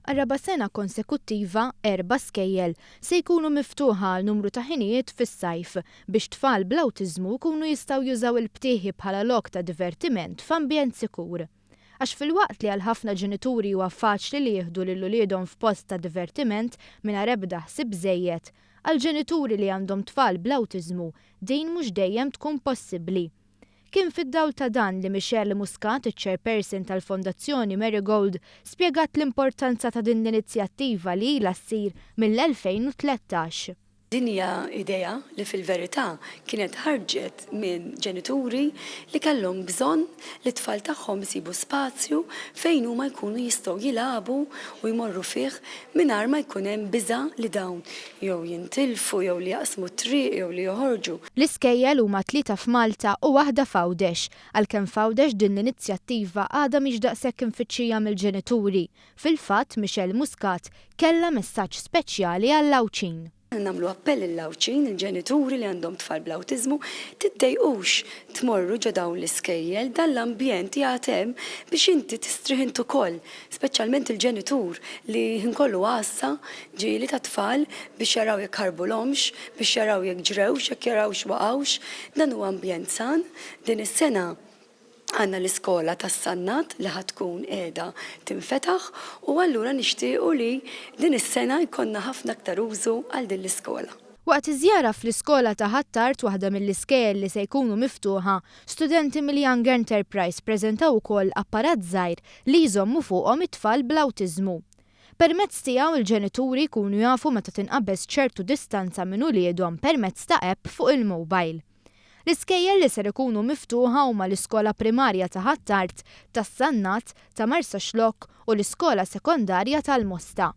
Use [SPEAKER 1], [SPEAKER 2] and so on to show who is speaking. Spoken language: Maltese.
[SPEAKER 1] Għal-raba sena konsekuttiva 4 skejjel se jkunu miftuħa għal numru ta' ħinijiet fis-sajf biex tfal bl-awtiżmu jkunu jistgħu jużaw il-btieħi bħala lok ta' divertiment f'ambjent sikur. Għax fil-waqt li għal ħafna ġenituri huwa faċli li jieħdu lil uliedhom f'post ta' divertiment mingħajr ebda ħsieb żejjed, għal ġenituri li għandhom tfal bl-awtiżmu din mhux dejjem tkun possibbli. Kien fid-dawl ta' dan li Michelle Muscat, iċ-chairperson tal-Fondazzjoni Marigold, spjegat l-importanza ta' din l-inizjattiva li ilha ssir mill-2013.
[SPEAKER 2] Din hija idea li fil-verità kienet ħarġet minn ġenituri li kellhom bżonn li t-tfal tagħhom isibu spazju fejn huma jkunu jistgħu jilagħbu u jmorru fih mingħajr ma jkun hemm biża' li dawn jew jintilfu jew li jaqsmu t-triq jew li joħorġu.
[SPEAKER 1] L-iskejjel huma 3 f'Malta u waħda f'Għawdex, għalkemm f'Għawdex din l-inizjattiva għadha mhix daqshekk infittxija mill-ġenituri. Fil-fatt Michelle Muscat kellha messaġġ speċjali għall-Lawċin.
[SPEAKER 2] Namlu appell il-lawċin, il-ġenituri li għandhom tfal bl-awtiżmu, tiddejqux tmorru ġo dawn l-iskejjel dal-ambjent jagħtem biex inti tistrieħ int ukoll, speċjalment il-ġenitur li nkollu għassa ġieli ta' tfal biex jaraw jekk ħarbulhomx, biex jaraw jekk ġrewx, jekk jarawx waqgħux, dan huwa ambjent san. Din is-sena għandna l-iskola tas-Sannat li ħatkun qiegħda tinfetaħ u allura nixtiequ li din is-sena jkollna ħafna aktar użu għal din l-iskola.
[SPEAKER 1] Waqt iżjara fl-iskola ta' Ħattart waħda mill-iskejjel li se jkunu miftuħa, studenti mill-Young Enterprise preżentaw ukoll apparat żgħir li jżommu fuqhom it-tfal bl-awtiżmu. Permezz tiegħu il-ġenituri jkunu jafu meta tinqabeż ċertu distanza minn uliedhom permezz ta' app fuq il-mobile. L-iskejjel li ser ikunu miftuħa huma l-iskola primarja ta' Ħattart, tas-Sannat, ta' Marsa Xlokk u l-iskola sekondarja tal-Mosta.